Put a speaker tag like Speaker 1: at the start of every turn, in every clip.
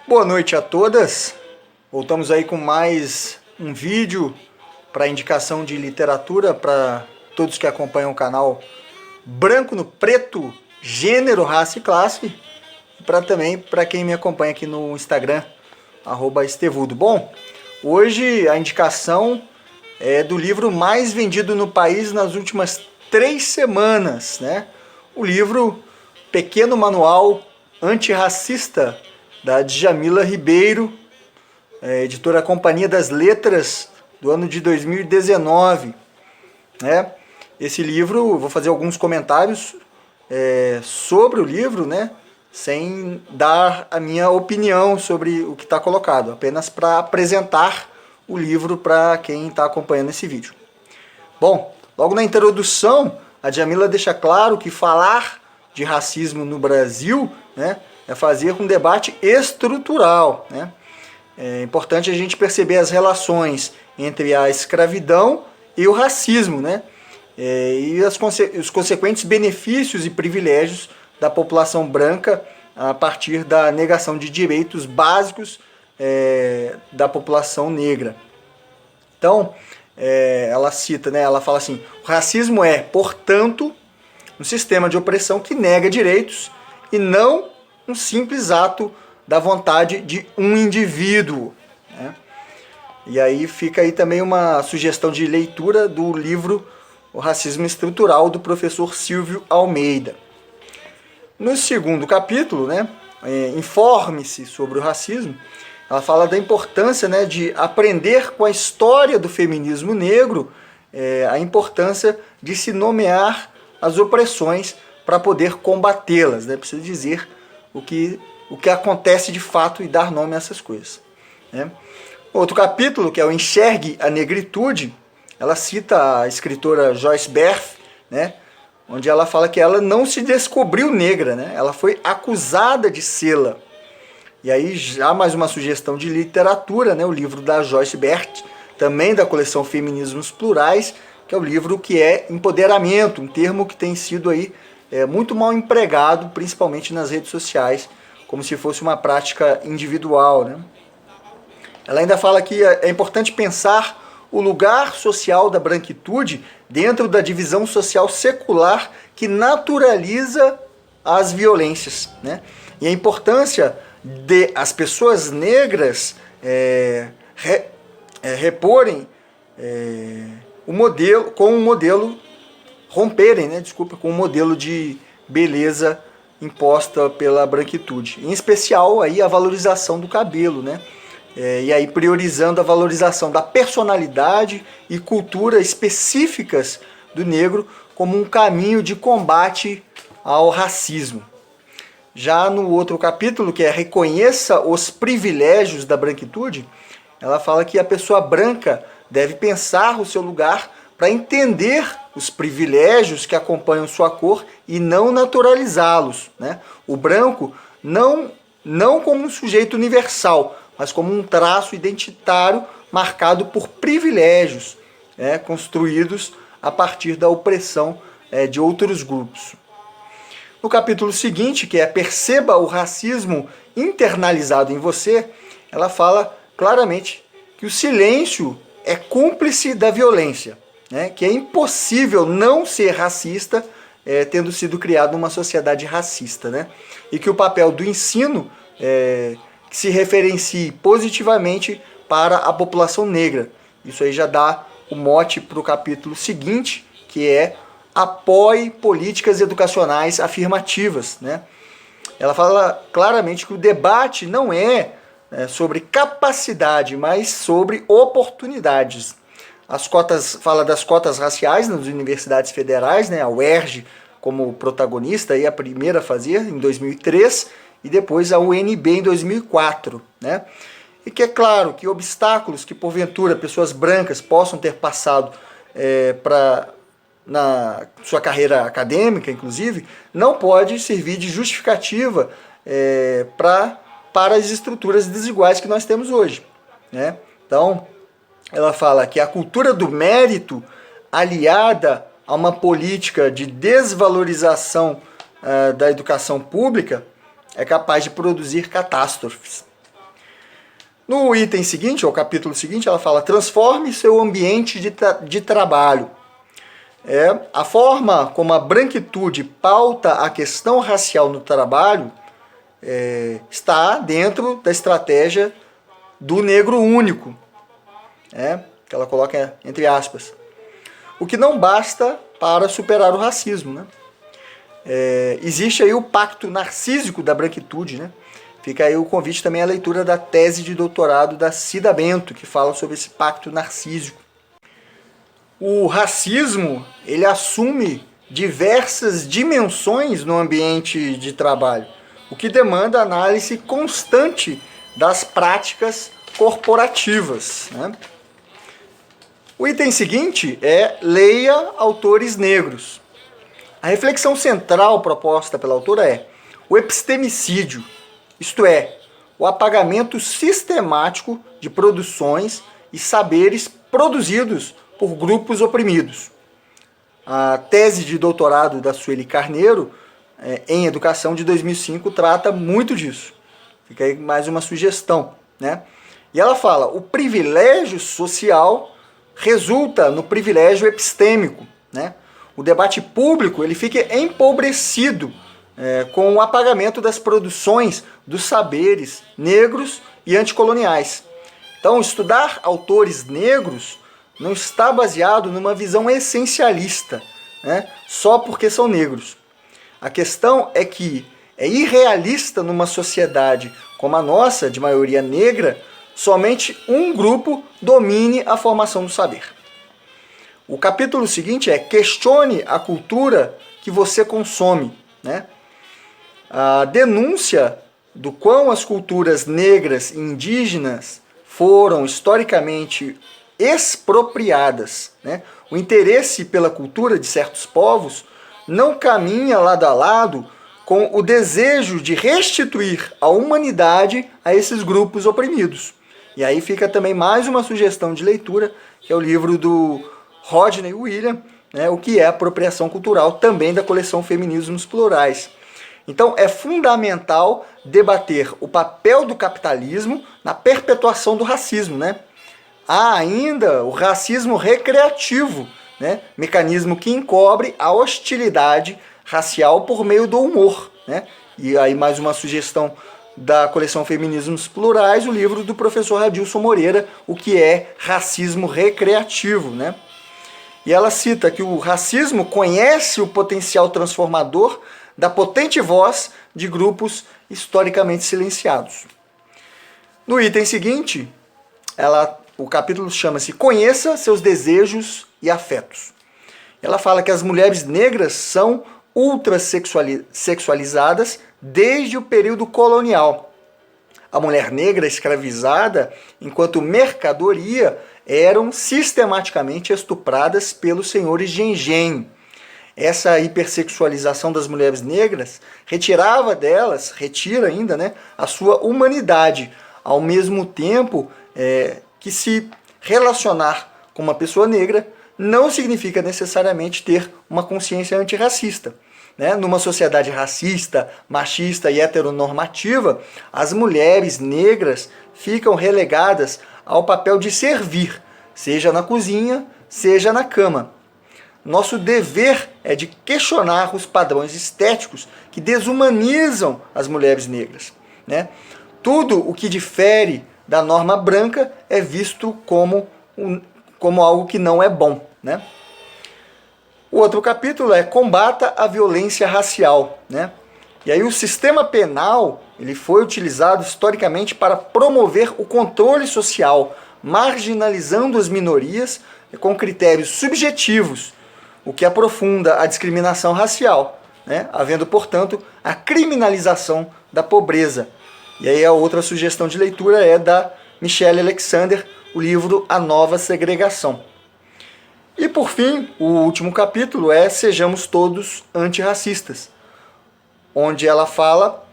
Speaker 1: Boa noite a todas. Voltamos aí com mais um vídeo para indicação de literatura para todos que acompanham o canal Branco no Preto, Gênero, Raça e Classe. E também para quem me acompanha aqui no Instagram, @estevudo. Bom, hoje a indicação é do livro mais vendido no país nas últimas 3 semanas, né? O livro Pequeno Manual Antirracista, da Djamila Ribeiro, editora Companhia das Letras, do ano de 2019. Né? Esse livro, vou fazer alguns comentários sobre o livro, né? Sem dar a minha opinião sobre o que está colocado, apenas para apresentar o livro para quem está acompanhando esse vídeo. Bom, logo na introdução, a Djamila deixa claro que falar de racismo no Brasil, né, é fazer um debate estrutural. Né? É importante a gente perceber as relações entre a escravidão e o racismo, né? E os consequentes benefícios e privilégios da população branca a partir da negação de direitos básicos da população negra. Então, ela cita, né, ela fala assim: o racismo é, portanto, um sistema de opressão que nega direitos e não um simples ato da vontade de um indivíduo. Né? E aí fica aí também uma sugestão de leitura do livro O Racismo Estrutural, do professor Silvio Almeida. No segundo capítulo, né, Informe-se sobre o racismo, ela fala da importância, né, de aprender com a história do feminismo negro, a importância de se nomear as opressões para poder combatê-las. Né? Precisa dizer o que acontece de fato e dar nome a essas coisas. Né? Outro capítulo, que é o Enxergue a Negritude, ela cita a escritora Joyce Berth, né? Onde ela fala que ela não se descobriu negra, né? Ela foi acusada de sê-la. E aí já mais uma sugestão de literatura, né? O livro da Joyce Berth, também da coleção Feminismos Plurais, que é o livro que é empoderamento, um termo que tem sido aí muito mal empregado, principalmente nas redes sociais, como se fosse uma prática individual. Né? Ela ainda fala que é importante pensar o lugar social da branquitude dentro da divisão social secular que naturaliza as violências. Né? E a importância de as pessoas negras reporem o modelo, com o modelo, romperem, né, com o modelo de beleza imposta pela branquitude. Em especial aí a valorização do cabelo, né? E aí priorizando a valorização da personalidade e cultura específicas do negro como um caminho de combate ao racismo. Já no outro capítulo, que é Reconheça os Privilégios da Branquitude, ela fala que a pessoa branca deve pensar o seu lugar para entender os privilégios que acompanham sua cor e não naturalizá-los. Né? O branco não como um sujeito universal, mas como um traço identitário marcado por privilégios, construídos a partir da opressão de outros grupos. No capítulo seguinte, que é Perceba o Racismo Internalizado em Você, ela fala claramente que o silêncio é cúmplice da violência, né? Que é impossível não ser racista tendo sido criado numa sociedade racista, né? E que o papel do ensino que se referencie positivamente para a população negra. Isso aí já dá o mote para o capítulo seguinte, que é Apoie políticas educacionais afirmativas. Né? Ela fala claramente que o debate não é sobre capacidade, mas sobre oportunidades. Fala das cotas raciais nas universidades federais, né? A UERJ como protagonista, aí a primeira a fazer, em 2003, e depois a UNB em 2004. Né? E que é claro que obstáculos que porventura pessoas brancas possam ter passado na sua carreira acadêmica, inclusive, não pode servir de justificativa para as estruturas desiguais que nós temos hoje. Né? Então, ela fala que a cultura do mérito, aliada a uma política de desvalorização da educação pública, é capaz de produzir catástrofes. No item seguinte, ou capítulo seguinte, ela fala: transforme seu ambiente de trabalho. A forma como a branquitude pauta a questão racial no trabalho está dentro da estratégia do negro único, que ela coloca entre aspas. O que não basta para superar o racismo, né? Existe aí o pacto narcísico da branquitude, né? Fica aí o convite também à leitura da tese de doutorado da Cida Bento, que fala sobre esse pacto narcísico. O racismo, ele assume diversas dimensões no ambiente de trabalho, o que demanda análise constante das práticas corporativas, né? O item seguinte é: leia autores negros. A reflexão central proposta pela autora é o epistemicídio, isto é, o apagamento sistemático de produções e saberes produzidos por grupos oprimidos. A tese de doutorado da Sueli Carneiro, em Educação, de 2005, trata muito disso. Fica aí mais uma sugestão, né? E ela fala: o privilégio social resulta no privilégio epistêmico, né? O debate público ele fica empobrecido com o apagamento das produções dos saberes negros e anticoloniais. Então, estudar autores negros não está baseado numa visão essencialista, né? Só porque são negros. A questão é que é irrealista numa sociedade como a nossa, de maioria negra, somente um grupo domine a formação do saber. O capítulo seguinte é: questione a cultura que você consome, né? A denúncia do quão as culturas negras e indígenas foram historicamente expropriadas, né? O interesse pela cultura de certos povos não caminha lado a lado com o desejo de restituir a humanidade a esses grupos oprimidos. E aí fica também mais uma sugestão de leitura, que é o livro do Rodney William, né, O que é apropriação cultural, também da coleção Feminismos Plurais. Então é fundamental debater o papel do capitalismo na perpetuação do racismo, né? Há ainda o racismo recreativo, né? Mecanismo que encobre a hostilidade racial por meio do humor, né? E aí mais uma sugestão da coleção Feminismos Plurais, o livro do professor Adilson Moreira, O que é racismo recreativo, né? E ela cita que o racismo conhece o potencial transformador da potente voz de grupos historicamente silenciados. No item seguinte, o capítulo chama-se Conheça seus desejos e afetos. Ela fala que as mulheres negras são ultrassexualizadas desde o período colonial. A mulher negra escravizada, enquanto mercadoria, eram sistematicamente estupradas pelos senhores de engenho. Essa hipersexualização das mulheres negras retira ainda, né, a sua humanidade, ao mesmo tempo que se relacionar com uma pessoa negra não significa necessariamente ter uma consciência antirracista. Né? Numa sociedade racista, machista e heteronormativa, as mulheres negras ficam relegadas ao papel de servir, seja na cozinha, seja na cama. Nosso dever é de questionar os padrões estéticos que desumanizam as mulheres negras, né? Tudo o que difere da norma branca é visto como algo que não é bom, né? O outro capítulo é Combata a Violência Racial, né? E aí o sistema penal ele foi utilizado historicamente para promover o controle social, marginalizando as minorias com critérios subjetivos, o que aprofunda a discriminação racial, né? Havendo, portanto, a criminalização da pobreza. E aí a outra sugestão de leitura é da Michelle Alexander, o livro A Nova Segregação. E por fim, o último capítulo é Sejamos Todos Antirracistas, onde ela fala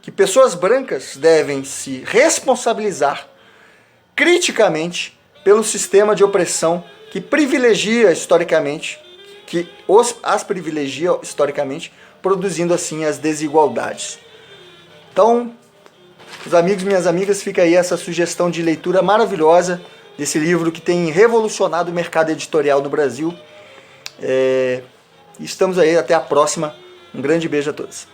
Speaker 1: que pessoas brancas devem se responsabilizar criticamente pelo sistema de opressão que as privilegia historicamente, produzindo assim as desigualdades. Então, Os amigos e minhas amigas, fica aí essa sugestão de leitura maravilhosa desse livro que tem revolucionado o mercado editorial no Brasil. Estamos aí, até a próxima. Um grande beijo a todos.